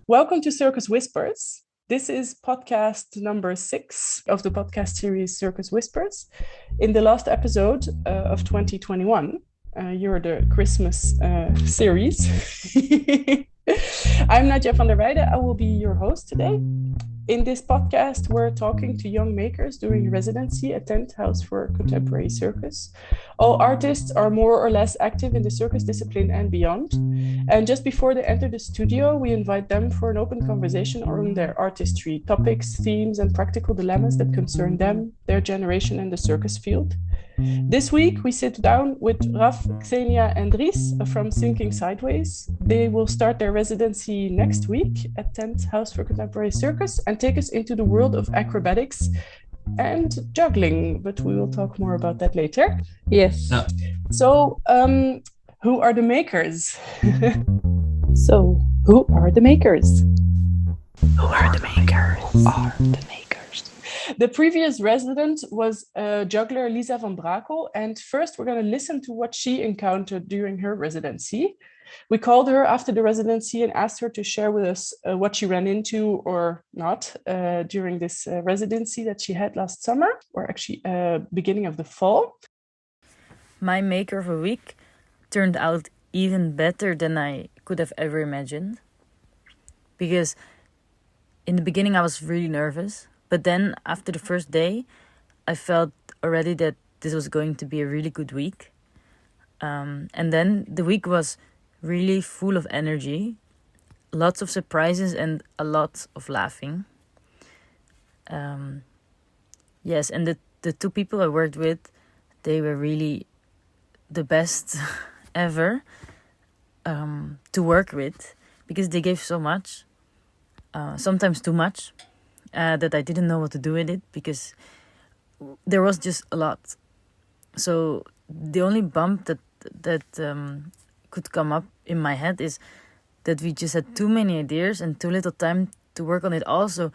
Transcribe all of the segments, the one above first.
Welcome to Circus Whispers. This is podcast number 6 of the podcast series Circus Whispers. In the last episode of 2021, you're the Christmas series. I'm Nadja van Weide. I will be your host today. In this podcast, we're talking to young makers doing residency at Tent House for Contemporary Circus. All artists are more or less active in the circus discipline and beyond. And just before they enter the studio, we invite them for an open conversation on their artistry, topics, themes, and practical dilemmas that concern them, their generation, and the circus field. This week, we sit down with Raf, Xenia, and Dries from Sinking Sideways. They will start their residency next week at Tent House for Contemporary Circus and take us into the world of acrobatics and juggling, but we will talk more about that later. Yes. Yeah. So, who are the makers? So, who are the makers? Who are the makers? The previous resident was juggler Liza Van Brakel, and first we're going to listen to what she encountered during her residency. We called her after the residency and asked her to share with us what she ran into or not during this residency that she had last summer, or actually beginning of the fall. My maker of a week turned out even better than I could have ever imagined. Because in the beginning I was really nervous. But then after the first day, I felt already that this was going to be a really good week. And then the week was really full of energy, lots of surprises and a lot of laughing. Yes, and the two people I worked with, they were really the best ever to work with, because they gave so much, sometimes too much. That I didn't know what to do with it, because there was just a lot. So the only bump that could come up in my head is that we just had too many ideas and too little time to work on it. Also,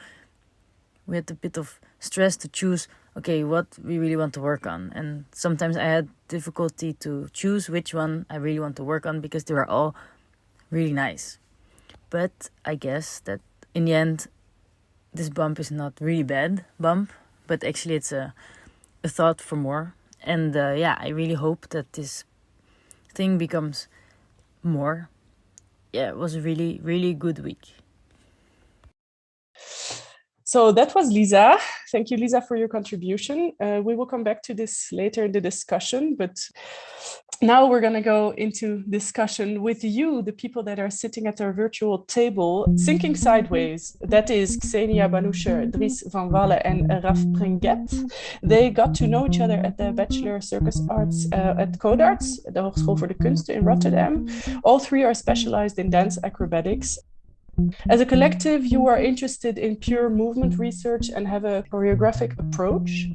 we had a bit of stress to choose, okay, what we really want to work on. And sometimes I had difficulty to choose which one I really want to work on, because they were all really nice. But I guess that in the end, this bump is not really bad bump, but actually it's a thought for more. And I really hope that this thing becomes more. Yeah, it was a really, really good week. So that was Liza. Thank you, Liza, for your contribution. We will come back to this later in the discussion, but now we're going to go into discussion with you, the people that are sitting at our virtual table, Sinking Sideways. That is Xenia Banouche, Dries van Walle, and Raf Pringet. They got to know each other at the Bachelor Circus Arts at Codarts, the Hogeschool voor de Kunsten in Rotterdam. All three are specialized in dance acrobatics. As a collective, you are interested in pure movement research and have a choreographic approach.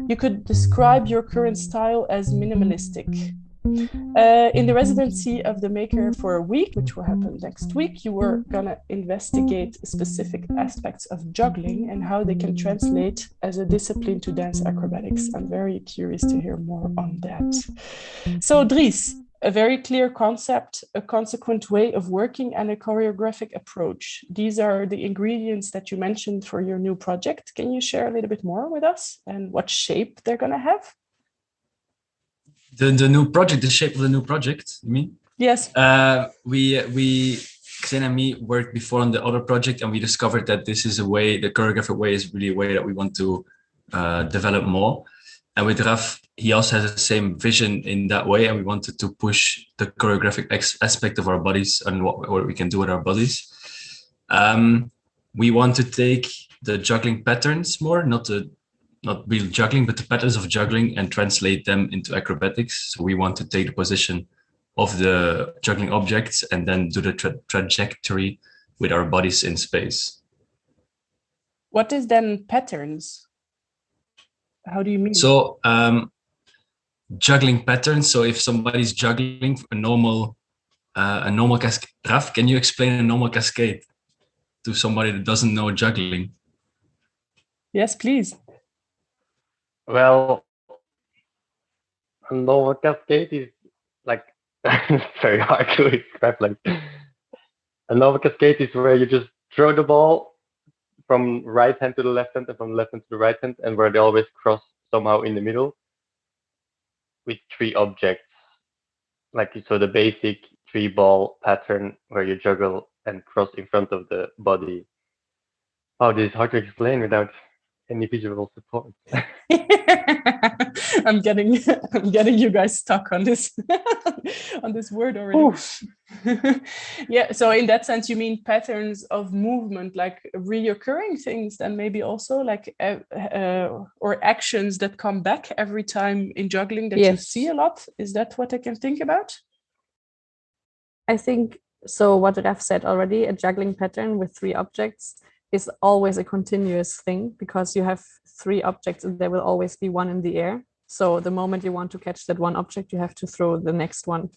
You could describe your current style as minimalistic. In the residency of the maker for a week, which will happen next week, you were gonna investigate specific aspects of juggling and how they can translate as a discipline to dance acrobatics. I'm very curious to hear more on that. So, Dries, a very clear concept, a consequent way of working, and a choreographic approach. These are the ingredients that you mentioned for your new project. Can you share a little bit more with us and what shape they're going to have? The new project, the shape of the new project, you mean? Yes. We Xenia and me worked before on the other project, and we discovered that this is a way, the choreographic way is really a way that we want to develop more. And with Raf, he also has the same vision in that way, and we wanted to push the choreographic aspect of our bodies and what we can do with our bodies. We want to take the juggling patterns more, not real juggling, but the patterns of juggling, and translate them into acrobatics. So we want to take the position of the juggling objects and then do the trajectory with our bodies in space. What is then patterns? How do you mean? So juggling patterns. So if somebody's juggling a normal cascade, Raf, can you explain a normal cascade to somebody that doesn't know juggling? Yes, please. Well, a normal cascade is like it's very hard to describe. Like a normal cascade is where you just throw the ball from right hand to the left hand and from left hand to the right hand, and where they always cross somehow in the middle with three objects. Like so, the basic three ball pattern where you juggle and cross in front of the body. Oh, this is hard to explain without any visual support. I'm getting you guys stuck on this on this word already. Yeah, so in that sense you mean patterns of movement, like reoccurring things, then maybe also like or actions that come back every time in juggling that you see a lot. Is that what I can think about? I think so. What Raf said already, a juggling pattern with three objects is always a continuous thing, because you have three objects and there will always be one in the air. So the moment you want to catch that one object, you have to throw the next one.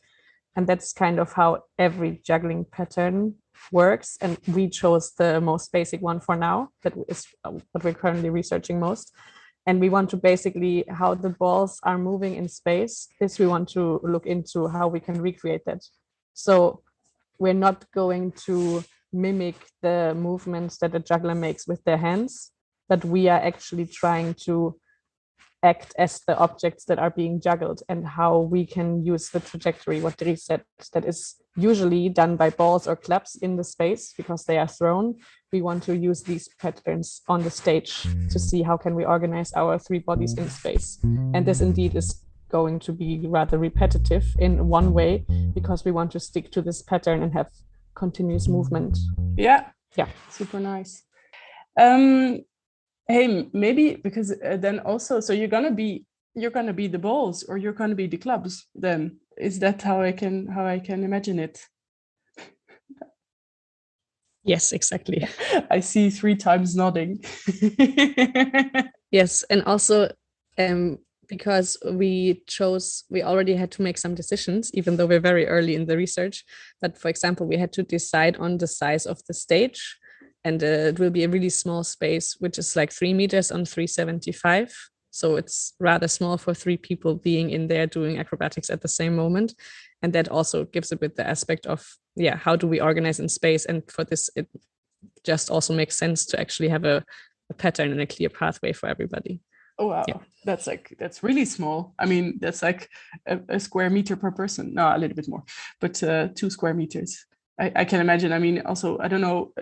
And that's kind of how every juggling pattern works. And we chose the most basic one for now. That is what we're currently researching most. And we want to basically how the balls are moving in space. This we want to look into how we can recreate that. So we're not going to mimic the movements that a juggler makes with their hands, but we are actually trying to act as the objects that are being juggled, and how we can use the trajectory, what Dries said, that is usually done by balls or clubs in the space because they are thrown. We want to use these patterns on the stage to see how can we organize our three bodies in space. And this indeed is going to be rather repetitive in one way, because we want to stick to this pattern and have continuous movement. Yeah, super nice. Hey, maybe because then also, so you're gonna be the balls, or you're gonna be the clubs. Then is that how I can imagine it? Yes, exactly. I see 3 times nodding. Yes, and also because we already had to make some decisions, even though we're very early in the research. But for example, we had to decide on the size of the stage, and it will be a really small space, which is like 3 meters on 375. So it's rather small for 3 people being in there doing acrobatics at the same moment. And that also gives a bit the aspect of, how do we organize in space? And for this, it just also makes sense to actually have a pattern and a clear pathway for everybody. Oh wow, that's really small. I mean, that's like a square meter per person. No, a little bit more, but 2 square meters. I can imagine. I mean, also, I don't know.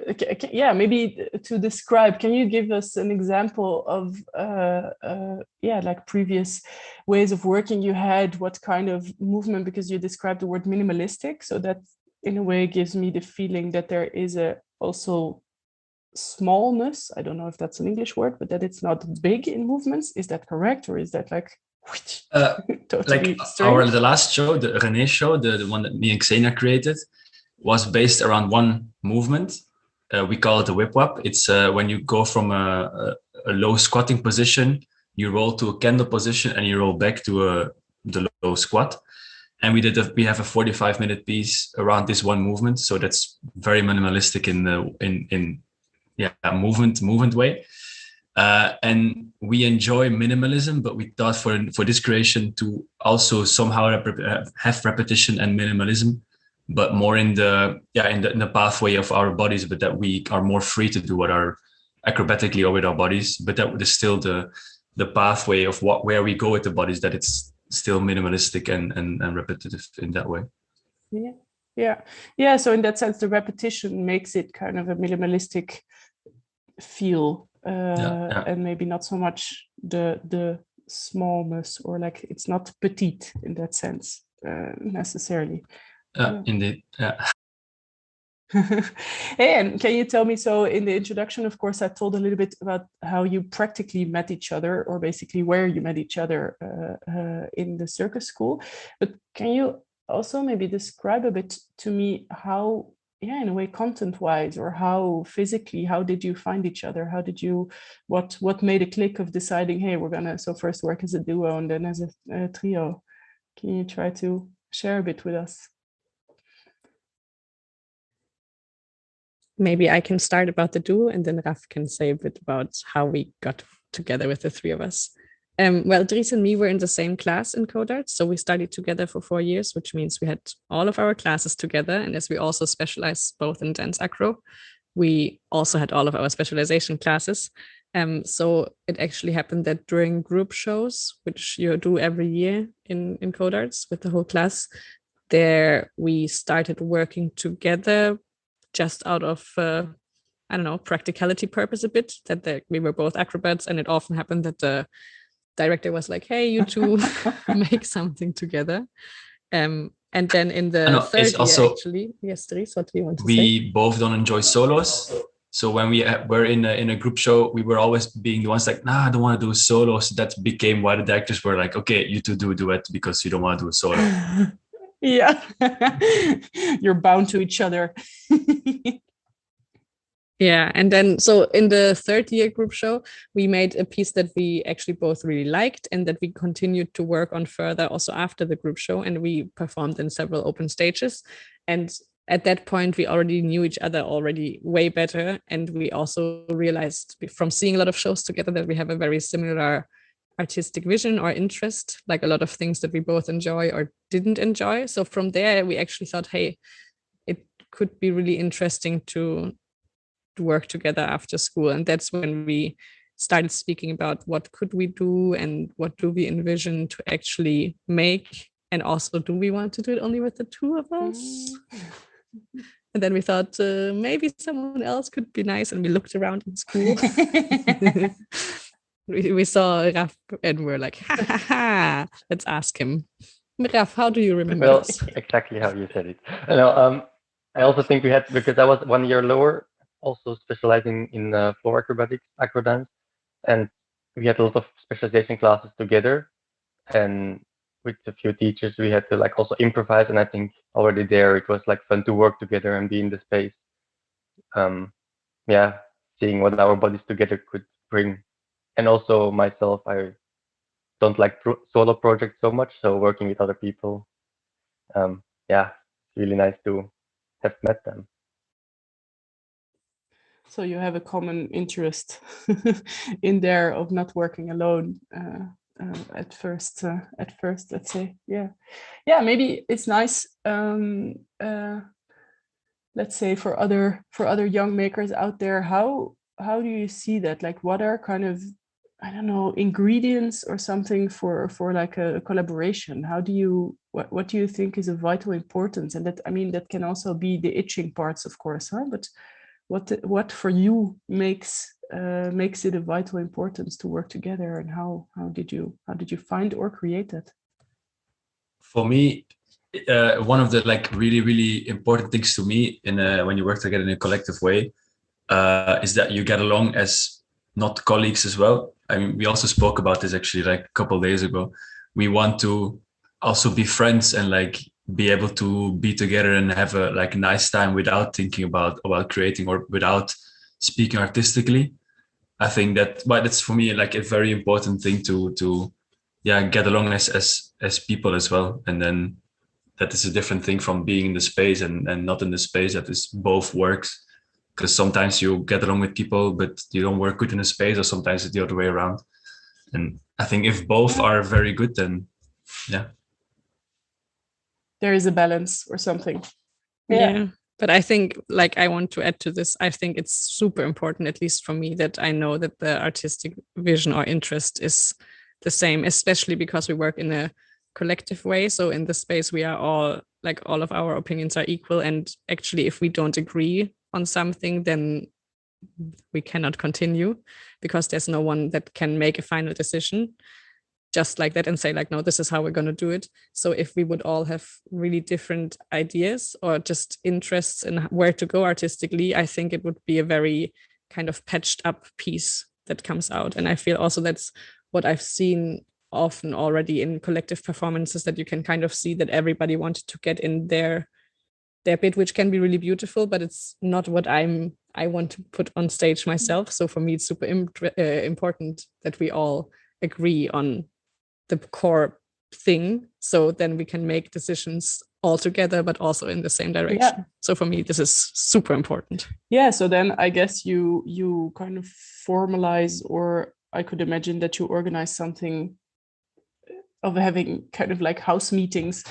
Maybe to describe, can you give us an example of like previous ways of working you had? What kind of movement? Because you described the word minimalistic, so that in a way gives me the feeling that there is also smallness. I don't know if that's an English word, but that it's not big in movements. Is that correct, or is that like totally like the last show, the René show, the one that me and Xenia created, was based around one movement. We call it the whip wap. It's when you go from a low squatting position, you roll to a candle position, and you roll back to the low squat. And we have a 45-minute piece around this one movement. So that's very minimalistic in movement way. And we enjoy minimalism, but we thought for this creation to also somehow have repetition and minimalism, but more in the pathway of our bodies, but that we are more free to do what are acrobatically or with our bodies, but that is still the pathway of where we go with the bodies, that it's still minimalistic and repetitive in that way. So in that sense, the repetition makes it kind of a minimalistic feel, and maybe not so much the smallness, or like it's not petite in that sense necessarily. Indeed. Hey, and can you tell me, so in the introduction, of course, I told a little bit about how you practically met each other, or basically where you met each other in the circus school, but can you also maybe describe a bit to me how, in a way, content-wise, or how physically, how did you find each other? How did you, what made a click of deciding, hey, we're gonna first work as a duo and then as a trio? Can you try to share a bit with us? Maybe I can start about the duo, and then Raf can say a bit about how we got together with the 3 of us. Well, Dries and me were in the same class in CodeArts. So we studied together for 4 years, which means we had all of our classes together. And as we also specialize both in dance acro, we also had all of our specialization classes. So it actually happened that during group shows, which you do every year in CodeArts with the whole class, there we started working together just out of I don't know, practicality purpose a bit, that we were both acrobats, and it often happened that the director was like, hey, you two make something together. And then in the third year, actually, yes, Dries, what do you want to say? We both don't enjoy solos. So when we were in a group show, we were always being the ones like, nah, I don't want to do a solo. So that became why the directors were like, okay, you two do a duet because you don't want to do a solo. Yeah. You're bound to each other. Yeah, and then so in the third year group show, we made a piece that we actually both really liked and that we continued to work on further also after the group show, and we performed in several open stages. And at that point, we already knew each other already way better, and we also realized from seeing a lot of shows together that we have a very similar artistic vision or interest, like a lot of things that we both enjoy or didn't enjoy. So from there, we actually thought, hey, it could be really interesting to work together after school. And that's when we started speaking about what could we do and what do we envision to actually make, and also do we want to do it only with the two of us? And then we thought maybe someone else could be nice, and we looked around in school. we saw Raf and we're like, ha ha ha, let's ask him. Raf, how do you remember this? Exactly how you said it. I also think we had, because I was 1 year lower, also specializing in floor acrobatics, acro dance, and we had a lot of specialization classes together, and with a few teachers we had to like also improvise, and I think already there it was like fun to work together and be in the space. Yeah, seeing what our bodies together could bring. And also myself, I don't like solo projects so much, so working with other people, yeah, it's really nice to have met them. So you have a common interest in there of not working alone at first, let's say. Yeah, maybe it's nice, let's say, for other young makers out there. How do you see that? Like, what are kind of, I don't know, ingredients or something for like a collaboration? How do you, what do you think is of vital importance? And that, I mean, that can also be the itching parts, of course, but what for you makes it of vital importance to work together, and how did you find or create that? For me, one of the like really important things to me in when you work together in a collective way is that you get along as not colleagues as well. I mean, we also spoke about this actually like a couple of days ago. We want to also be friends and like be able to be together and have a like nice time without thinking about creating or without speaking artistically. I think that's for me like a very important thing to get along as people as well. And then that is a different thing from being in the space and not in the space. That is both works, because sometimes you get along with people but you don't work good in a space, or sometimes it's the other way around. And I think if both are very good, then there is a balance or something. Yeah. But I think, like, I want to add to this, I think it's super important, at least for me, that I know that the artistic vision or interest is the same, especially because we work in a collective way. So in the space, we are all, like, all of our opinions are equal. And actually, if we don't agree on something, then we cannot continue, because there's no one that can make a final decision just like that and say like, no, this is how we're going to do it. So if we would all have really different ideas or just interests in where to go artistically, I think it would be a very kind of patched up piece that comes out. And I feel also that's what I've seen often already in collective performances, that you can kind of see that everybody wanted to get in their bit, which can be really beautiful, but it's not what I want to put on stage myself. So for me, it's super important that we all agree on the core thing, so then we can make decisions all together but also in the same direction. So for me, this is super important. So then I guess you kind of formalize or I could imagine that you organize something of having kind of like house meetings,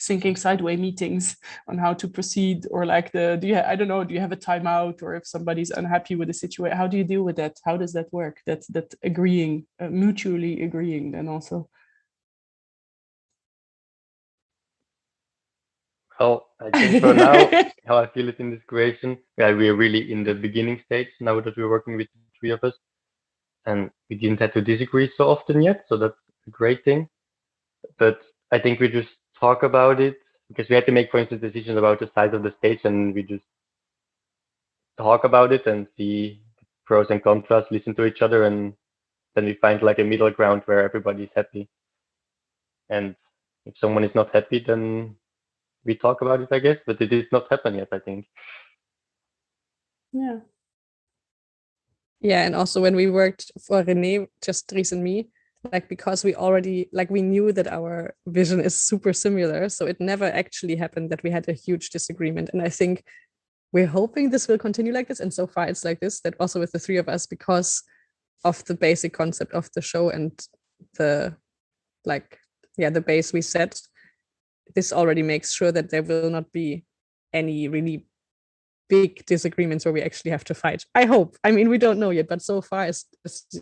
thinking sideway meetings on how to proceed, or like do you have a timeout, or if somebody's unhappy with the situation, how do you deal with that? How does that work? That agreeing, mutually agreeing, then also. Well, I think for now, how I feel it in this creation, yeah, we're really in the beginning stage now that we're working with the three of us, and we didn't have to disagree so often yet, so that's a great thing. But I think we just talk about it because we had to make, for instance, decisions about the size of the stage, and we just talk about it and see pros and cons, listen to each other, and then we find like a middle ground where everybody's happy. And if someone is not happy, then we talk about it, I guess, but it did not happen yet, I think. Yeah. Yeah, and also when we worked for René, just Dries and me, like because we already we knew that our vision is super similar, so it never actually happened that we had a huge disagreement. And I think we're hoping this will continue like this. And so far it's like this, that also with the three of us, because of the basic concept of the show and the the base we set, this already makes sure that there will not be any really big disagreements where we actually have to fight. I hope. I mean, we don't know yet, but so far, as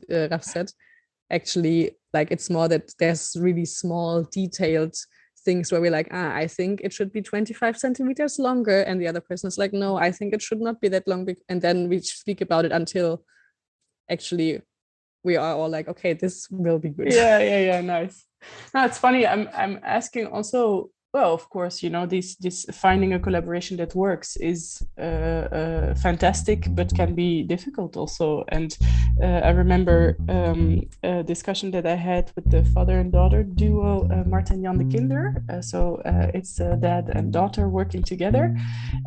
Raf said, actually, like it's more that there's really small, detailed things where we're like, I think it should be 25 centimeters longer, and the other person is like, no, I think it should not be that long. And then we speak about it until actually we are all like, okay, this will be good. Yeah, nice. No, it's funny. I'm asking also. Well, of course, this finding a collaboration that works is fantastic, but can be difficult also. And I remember a discussion that I had with the father and daughter duo, Martin Jan de Kinder. So it's dad and daughter working together.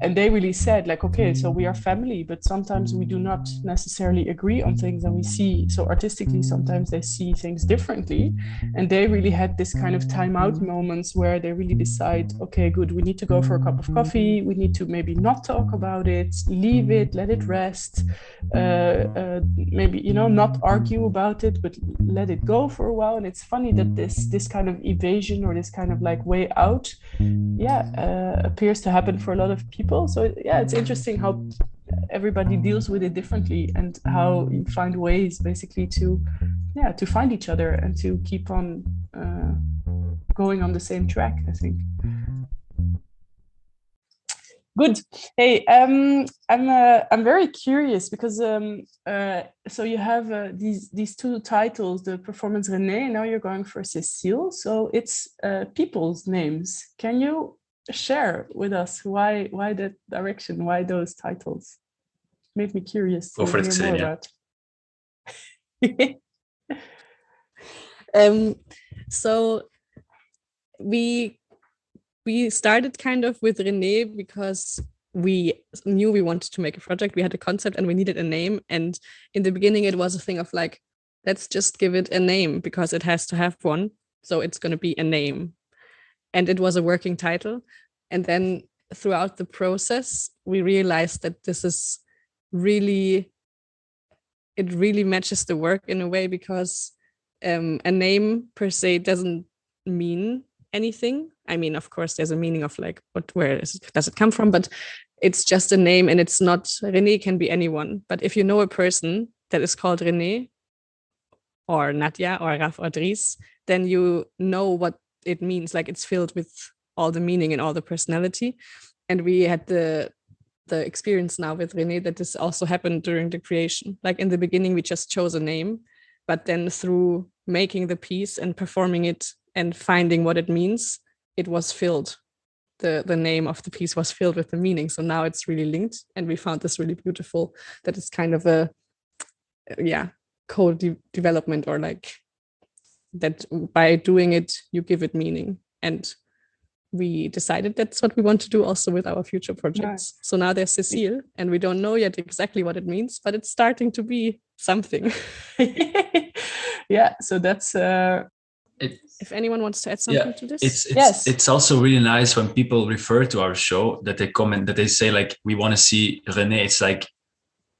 And they really said, like, okay, so we are family, but sometimes we do not necessarily agree on things, and we see, so artistically, sometimes they see things differently. And they really had this kind of timeout moments where they really decide, okay, good, we need to go for a cup of coffee, we need to maybe not talk about it, leave it, let it rest, maybe not argue about it, but let it go for a while. And it's funny that this kind of evasion, or this kind of like way out, appears to happen for a lot of people. So it's interesting how everybody deals with it differently, and how you find ways basically to find each other and to keep on going on the same track, I think. Good. Hey, I'm very curious because so you have these two titles, the performance René, and now you're going for Cécile. So it's people's names. Can you share with us why that direction, why those titles? Made me curious to hear more about. So we started kind of with René because we knew we wanted to make a project. We had a concept and we needed a name. And in the beginning, it was a thing of like, let's just give it a name because it has to have one. So it's going to be a name. And it was a working title. And then throughout the process, we realized that this is really matches the work in a way, because a name per se doesn't mean anything. I mean, of course, there's a meaning of like, does it come from? But it's just a name, and it's not, René can be anyone. But if you know a person that is called René, or Nadja, or Raf, or Dries, then you know what it means. Like, it's filled with all the meaning and all the personality. And we had the experience now with René that this also happened during the creation. Like in the beginning, we just chose a name, but then through making the piece and performing it and finding what it means, it was filled. The name of the piece was filled with the meaning. So now it's really linked, and we found this really beautiful, that it's kind of a co-development, or like that by doing it, you give it meaning. And we decided that's what we want to do also with our future projects. Nice. So now there's Cécile, and we don't know yet exactly what it means, but it's starting to be something. Yeah, so that's... if anyone wants to add something to this. It's also really nice when people refer to our show, that they comment, that they say like, we want to see René. It's like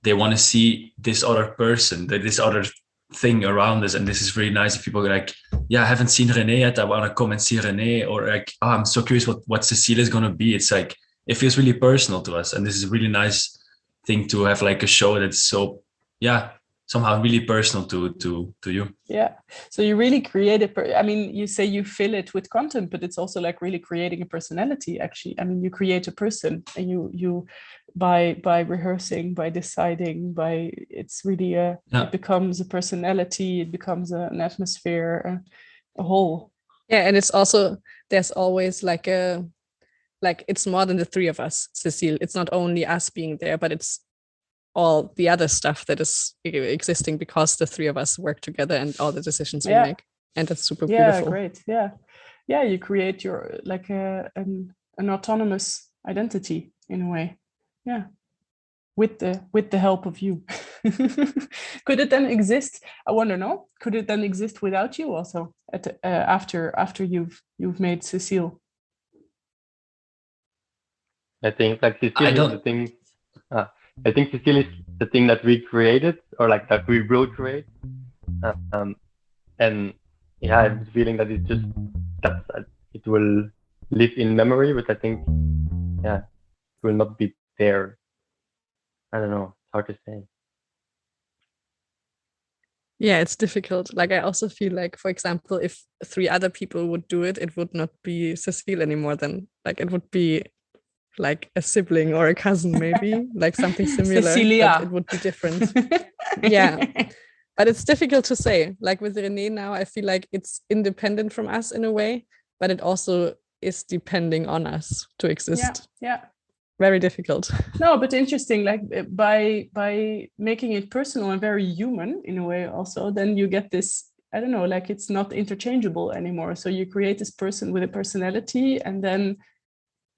they want to see this other person, this other thing around us, and this is really nice. If people are like, yeah, I haven't seen René yet, I want to come and see René, or like, oh, I'm so curious what Cécile is going to be. It's like, it feels really personal to us, and this is a really nice thing to have, like a show that's so, yeah, somehow really personal to you. Yeah, so you really create I mean, you say you fill it with content, but it's also like really creating a personality, actually. I mean, you create a person, and you by rehearsing, by deciding, it's really it becomes a personality, it becomes an atmosphere, a whole. Yeah, and it's also, there's always like it's more than the three of us, Cécile. It's not only us being there, but it's all the other stuff that is existing because the three of us work together and all the decisions we make. And that's super beautiful. Yeah, great. Yeah, you create your like an autonomous identity in a way. Yeah, with the help of you. Could it then exist? I wonder, no? Could it then exist without you also after you've made Cécile? I think like Cécile is the thing. I think Cécile is the thing that we created, or like that we will create. And yeah, I have the feeling that it just it will live in memory, but I think it will not be there. I don't know. It's hard to say. Yeah, it's difficult. Like, I also feel like, for example, if three other people would do it, it would not be Cécile anymore. Then, like, it would be like a sibling or a cousin, maybe like something similar. Cecilia. But it would be different. Yeah, but it's difficult to say. Like with René now, I feel like it's independent from us in a way, but it also is depending on us to exist. Yeah. Very difficult. No, but interesting. Like by making it personal and very human in a way, also, then you get this. I don't know. Like it's not interchangeable anymore. So you create this person with a personality, and then.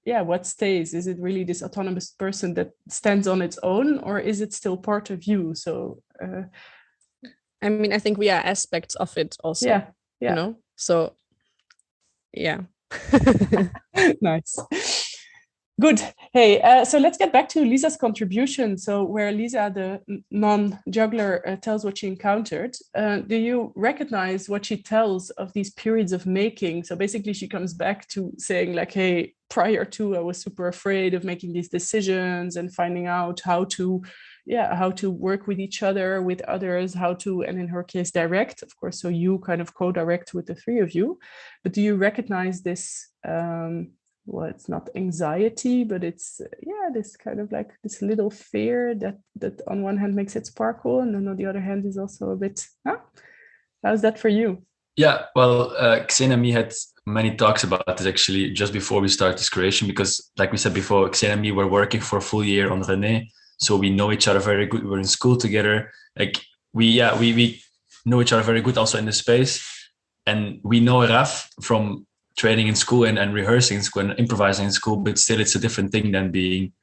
Yeah, what stays? Is it really this autonomous person that stands on its own, or is it still part of you? So, I mean, I think we are aspects of it also. Yeah. You know. So, yeah. Nice. Good. Hey, so let's get back to Liza's contribution. So where Liza, the non-juggler, tells what she encountered, do you recognize what she tells of these periods of making? So basically she comes back to saying like, hey, prior to, I was super afraid of making these decisions and finding out how to work with each other, with others, and in her case, direct, of course. So you kind of co-direct with the three of you. But do you recognize this, well, it's not anxiety, but it's this kind of like this little fear that on one hand makes it sparkle, and then on the other hand is also a bit, how's that for you? Yeah, well, Xene and me had many talks about this actually just before we start this creation, because like we said before, Xene and me were working for a full year on René, so we know each other very good. We're in school together. Like we know each other very good also in the space, and we know Raf from training in school and rehearsing in school and improvising in school, but still it's a different thing than being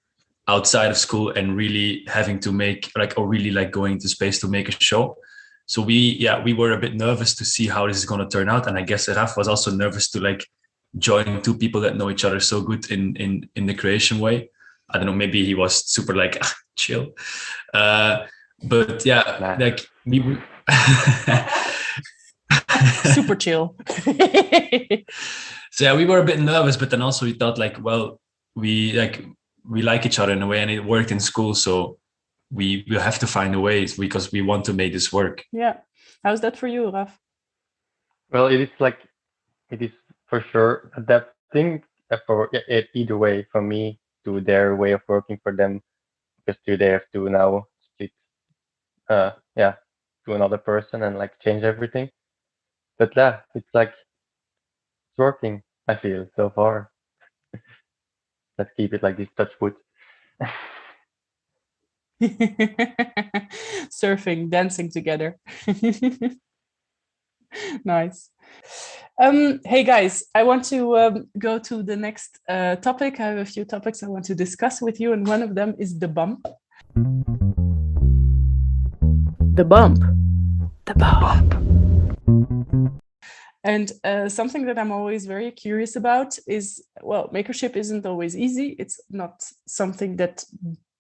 outside of school and really having to make really going to space to make a show. So we were a bit nervous to see how this is going to turn out. And I guess Raf was also nervous to join two people that know each other so good in the creation way. I don't know, maybe he was super chill. But yeah, we super chill. So yeah, we were a bit nervous, but then also we thought we like each other in a way, and it worked in school, so we will have to find a way because we want to make this work. Yeah. How's that for you, Raf? Well, it is for sure adapting for either way, from me to their way of working for them, because they have to now split to another person and change everything. But yeah, it's working, I feel, so far. Let's keep it like this, touch wood. Surfing, dancing together. Nice. Hey guys, I want to go to the next topic. I have a few topics I want to discuss with you, and one of them is the bump. The bump. The bump. And something that I'm always very curious about is, well, makership isn't always easy. It's not something that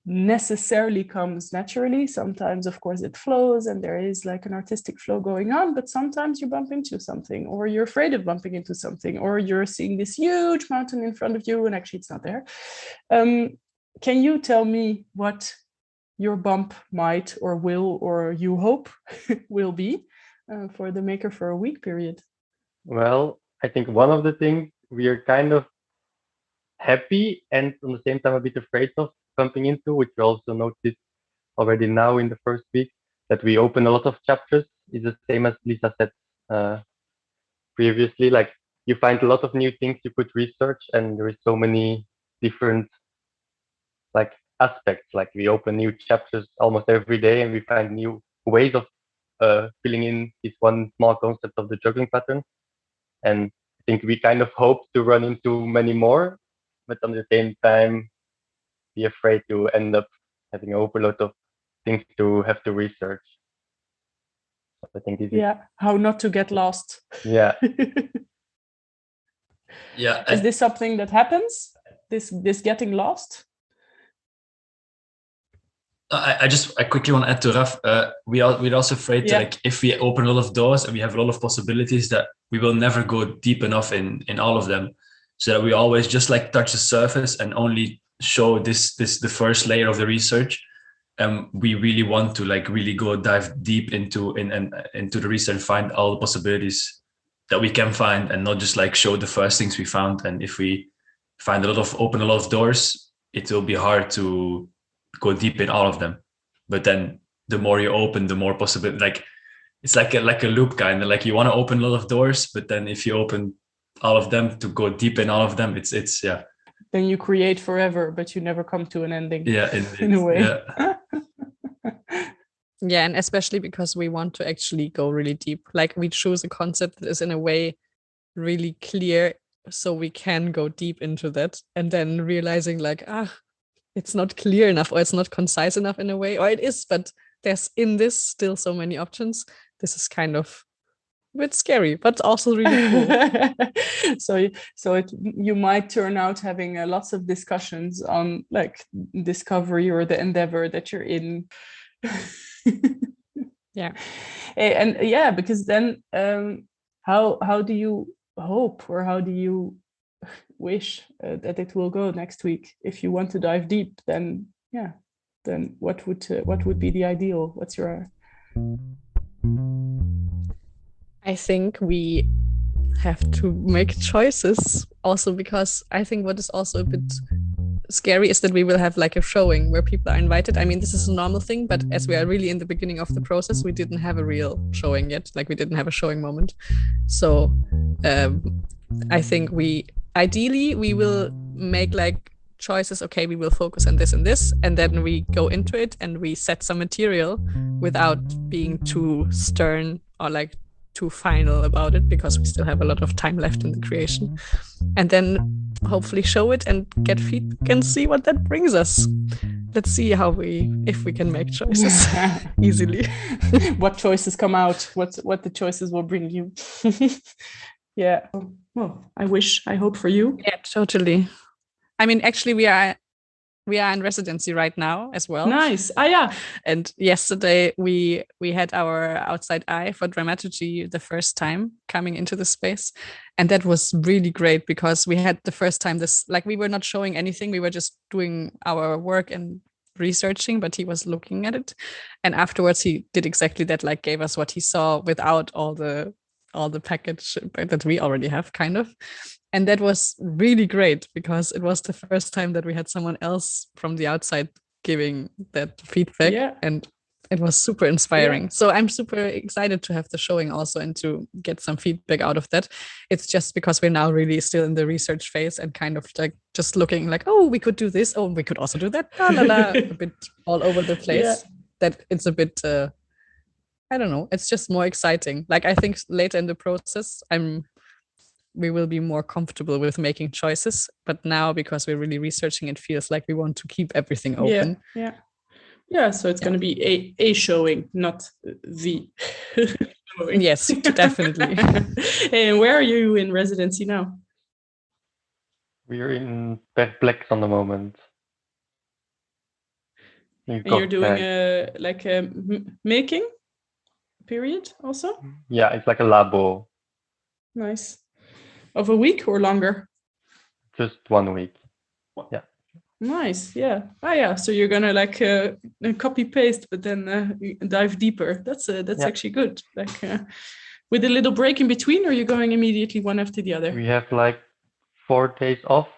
necessarily comes naturally. Sometimes, of course, it flows and there is like an artistic flow going on, but sometimes you bump into something, or you're afraid of bumping into something, or you're seeing this huge mountain in front of you and actually it's not there. Can you tell me what your bump might or will, or you hope will be for the Maker for a Week period? Well, I think one of the things we are kind of happy and at the same time a bit afraid of bumping into, which we also noticed already now in the first week, that we open a lot of chapters, is the same as Lisa said previously. Like, you find a lot of new things you could research, and there is so many different like aspects. Like, we open new chapters almost every day, and we find new ways of filling in this one small concept of the juggling pattern. And I think we kind of hope to run into many more, but at the same time be afraid to end up having an overload of things to have to research. So I think this is how not to get lost. Yeah. Yeah. Is this something that happens? This getting lost? I quickly want to add to Raf. We're also afraid that, like, if we open a lot of doors and we have a lot of possibilities, that we will never go deep enough in all of them. So that we always just like touch the surface and only show the first layer of the research. We really want to like really go dive deep into the research, find all the possibilities that we can find, and not just like show the first things we found. And if we open a lot of doors, it will be hard to go deep in all of them. But then the more you open, the more possible. Like, it's like a loop, kind of like you want to open a lot of doors, but then if you open all of them to go deep in all of them, it's then you create forever, but you never come to an ending. In a way. Yeah, and especially because we want to actually go really deep. Like, we choose a concept that is in a way really clear, so we can go deep into that, and then realizing like, it's not clear enough, or it's not concise enough in a way, or it is, but there's in this still so many options. This is kind of a bit scary, but also really cool. So you might turn out having lots of discussions on like discovery or the endeavor that you're in. Yeah. And because then how do you hope, or how do you wish that it will go next week? If you want to dive deep, then what would be the ideal? What's your I think we have to make choices also, because I think what is also a bit scary is that we will have like a showing where people are invited. I mean, this is a normal thing, but as we are really in the beginning of the process, we didn't have a real showing yet. Like, we didn't have a showing moment. So I think ideally we will make like choices. Okay, we will focus on this and this, and then we go into it and we set some material without being too stern or like too final about it, because we still have a lot of time left in the creation, and then hopefully show it and get feedback and see what that brings us. Let's see if we can make choices easily. What choices come out, what the choices will bring you. Yeah. Well, I hope for you. Yeah, totally. I mean, actually we are in residency right now as well. Nice. Yeah. And yesterday we had our outside eye for dramaturgy the first time coming into the space, and that was really great, because we had the first time this, like, we were not showing anything, we were just doing our work and researching, but he was looking at it, and afterwards he did exactly that, like gave us what he saw without all the package that we already have, kind of. And that was really great, because it was the first time that we had someone else from the outside giving that feedback, and it was super inspiring. So I'm super excited to have the showing also, and to get some feedback out of that. It's just because we're now really still in the research phase, and kind of like just looking like, oh, we could do this, oh, we could also do that, a bit all over the place. That it's a bit I don't know, it's just more exciting. Like, I think later in the process we will be more comfortable with making choices, but now, because we're really researching, it feels like we want to keep everything open. So it's going to be a showing, not the showing. Yes, definitely. And where are you in residency now? We're in Perplex on the moment. And you're doing a making period also? Yeah, it's like a labo. Nice. Of a week or longer? Just 1 week. Yeah. Nice. Yeah. Oh yeah. So you're gonna like copy paste, but then dive deeper. That's actually good. Like with a little break in between, or you're going immediately one after the other? We have like 4 days off,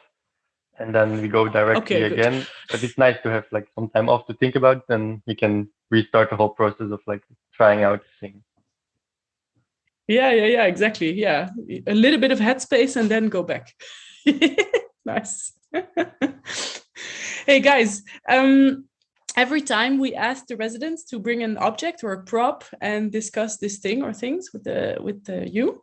and then we go directly again. But it's nice to have like some time off to think about. Then we can restart the whole process of like trying out things. Yeah, exactly. Yeah, a little bit of headspace and then go back. Nice. Hey guys, every time we ask the residents to bring an object or a prop and discuss this thing or things with you,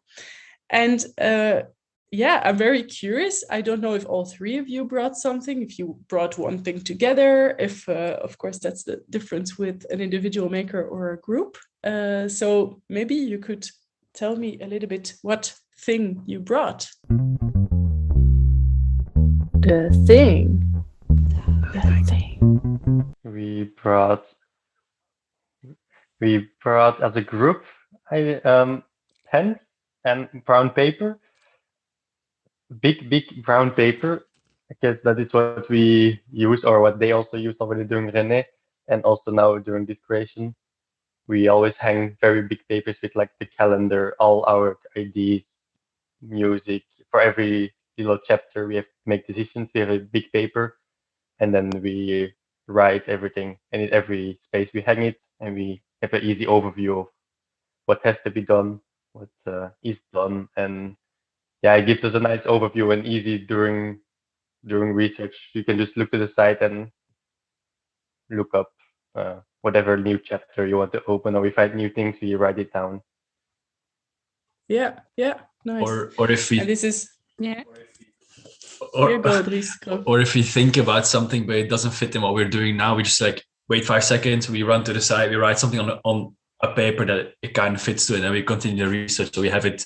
and I'm very curious. I don't know if all three of you brought something, if you brought one thing together, if of course that's the difference with an individual maker or a group. So maybe you could tell me a little bit what thing you brought. The thing. We brought as a group pens and brown paper. Big brown paper. I guess that is what we use, or what they also use already during René, and also now during this creation. We always hang very big papers with like the calendar, all our ideas, music. For every little chapter, we have to make decisions. We have a big paper, and then we write everything. And in every space, we hang it, and we have an easy overview of what has to be done, what is done, and yeah, it gives us a nice overview and easy during research. You can just look to the site and look up whatever new chapter you want to open, or we find new things, we write it down. Yeah, nice. Or if we, and this is or if we think about something but it doesn't fit in what we're doing now, we just like wait 5 seconds, we run to the side, we write something on a paper that it kind of fits to it, and we continue the research. So we have it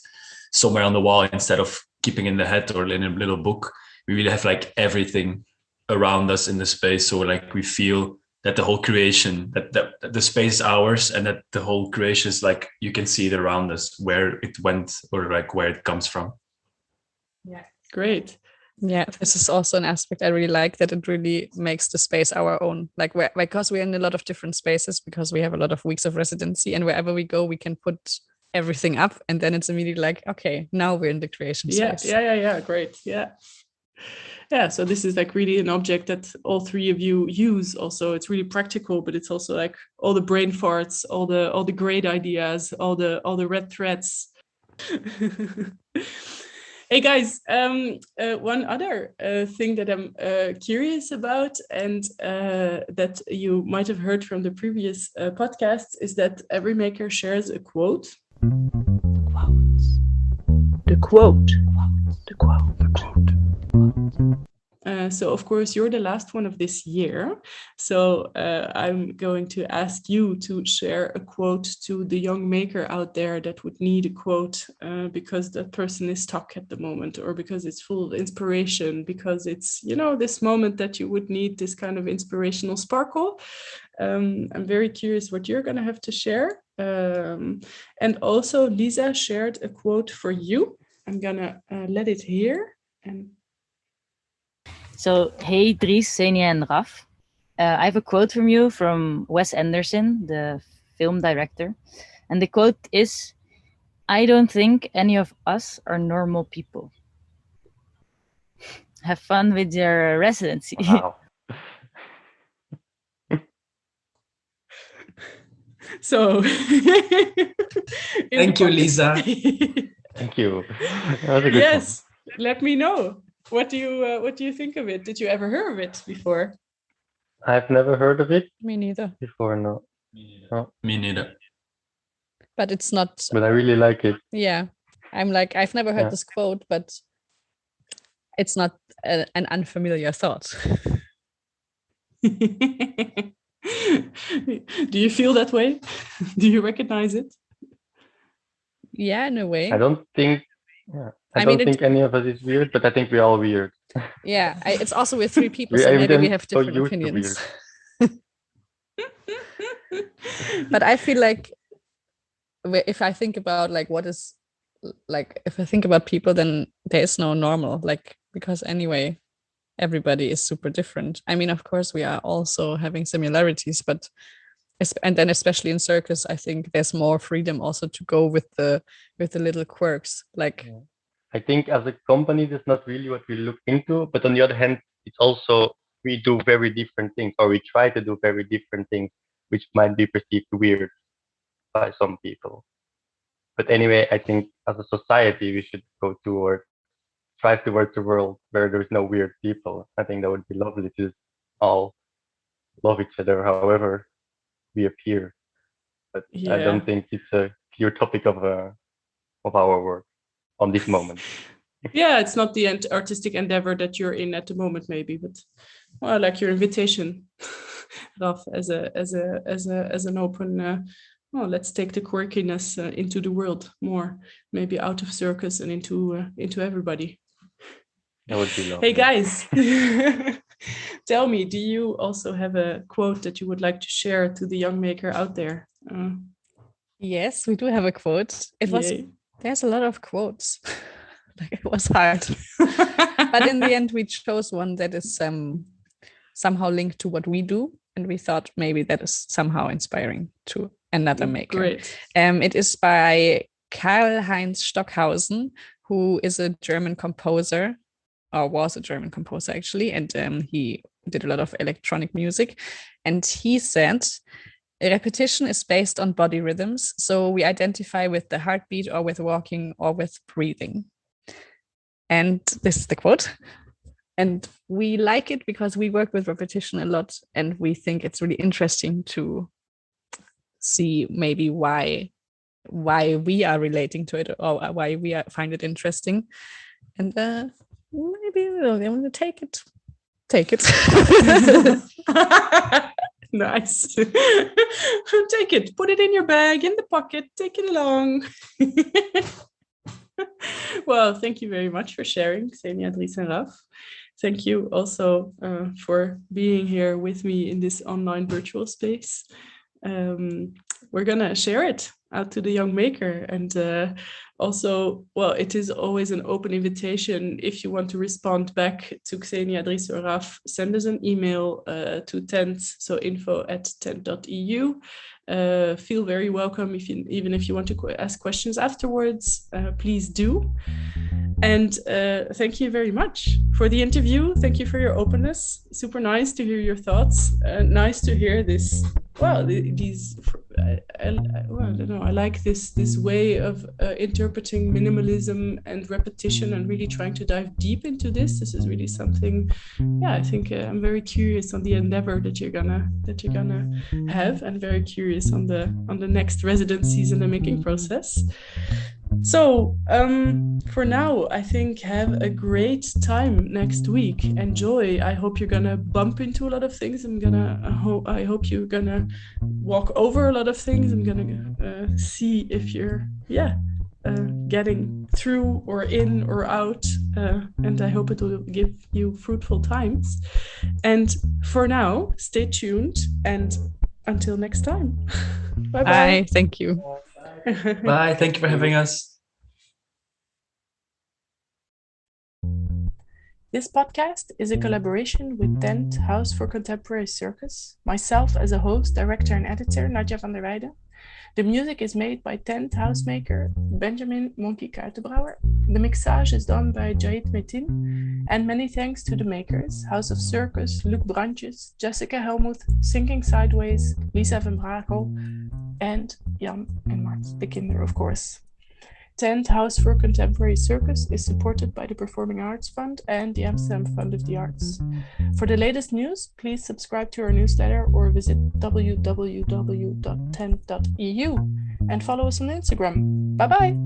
somewhere on the wall instead of keeping in the head or in a little book. We really have like everything around us in the space. So like we feel that the whole creation, that the space is ours, and that the whole creation is like, you can see it around us, where it went or like where it comes from. Yeah, great. Yeah, this is also an aspect I really like, that it really makes the space our own. Like because we're in a lot of different spaces, because we have a lot of weeks of residency, and wherever we go, we can put everything up, and then it's immediately like, okay, now we're in the creation space. Yeah, great. Yeah, so this is like really an object that all three of you use. Also, it's really practical, but it's also like all the brain farts, all the great ideas, all the red threads. Hey guys, one other thing that I'm curious about, and that you might have heard from the previous podcasts, is that every maker shares a quote. The quote. So of course you're the last one of this year, so I'm going to ask you to share a quote to the young maker out there that would need a quote because that person is stuck at the moment, or because it's full of inspiration, because it's, you know, this moment that you would need this kind of inspirational sparkle. I'm very curious what you're going to have to share. And also Liza shared a quote for you. I'm gonna let it hear. And so, hey Dries, Xenia and Raf. I have a quote from you from Wes Anderson, the film director. And the quote is, "I don't think any of us are normal people." Have fun with your residency. Wow. So thank you, Liza. Thank you. That was a good yes one. Let me know, what do you think of it? Did you ever hear of it before? I've never heard of it. Me neither. Before, no. Me neither. But it's not. But I really like it. Yeah, I'm like, I've never heard this quote, but it's not an unfamiliar thought. Do you feel that way? Do you recognize it? Yeah, in a way. I don't think any of us is weird, but I think we're all weird. Yeah, it's also with three people, so maybe we have different opinions. But I feel like if I think about like what is like, if I think about people, then there is no normal, like, because anyway, everybody is super different. I mean, of course, we are also having similarities, but and then especially in circus, I think there's more freedom also to go with the little quirks. Like, I think as a company, that's not really what we look into. But on the other hand, it's also we do very different things, or we try to do very different things, which might be perceived weird by some people. But anyway, I think as a society, we should go toward strive towards a world where there's no weird people. I think that would be lovely to all love each other, however we appear. But I don't think it's a clear topic of our work on this moment. Yeah, it's not the artistic endeavor that you're in at the moment, maybe, but well, like your invitation, Raf, as an open. Well, let's take the quirkiness into the world more, maybe out of circus and into everybody. That would be lovely. Hey guys, tell me, do you also have a quote that you would like to share to the young maker out there? Yes, we do have a quote. There's a lot of quotes. Like, it was hard. But in the end, we chose one that is somehow linked to what we do. And we thought maybe that is somehow inspiring to another maker. Great. It is by Karl-Heinz Stockhausen, who is a German composer, or was a German composer actually, and he did a lot of electronic music. And he said, repetition is based on body rhythms, so we identify with the heartbeat or with walking or with breathing. And this is the quote. And we like it because we work with repetition a lot, and we think it's really interesting to see maybe why we are relating to it, or why we find it interesting. And maybe we'll want to take it. Nice. Take it, put it in your bag, in the pocket, take it along. Well, thank you very much for sharing, Xenia, Dries, and Raf. Thank you also for being here with me in this online virtual space. We're gonna share it out to the young maker, and also, well, it is always an open invitation. If you want to respond back to Xenia, Dries, or Raf, send us an email to tent, so info@tent.eu. Feel very welcome. Even if you want to ask questions afterwards, please do. And thank you very much for the interview. Thank you for your openness. Super nice to hear your thoughts. Nice to hear this. Well, I don't know. I like this way of interpreting minimalism and repetition, and really trying to dive deep into this. This is really something. Yeah, I think I'm very curious on the endeavor that you're gonna have, and very curious on the next residencies in the making process. So for now, I think have a great time next week. Enjoy. I hope you're gonna bump into a lot of things. I hope you're gonna walk over a lot of things. I'm gonna see if you're getting through or in or out, and I hope it will give you fruitful times. And for now, stay tuned, and until next time. Bye. Bye. Thank you. Bye. Thank you for having us. This podcast is a collaboration with Tent House for Contemporary Circus, myself as a host, director, and editor, Nadja van Weide. The music is made by Tent Housemaker Benjamin Monkey Kaartenbrouwer. The mixage is done by Jait Metin. And many thanks to the makers, House of Circus, Luc Brandjes, Jessica Helmuth, Sinking Sideways, Liza Van Brakel, and Jan and Mart de Kinder, of course. Tent House for Contemporary Circus is supported by the Performing Arts Fund and the Amsterdam Fund of the Arts. For the latest news, please subscribe to our newsletter or visit www.tent.eu and follow us on Instagram. Bye-bye!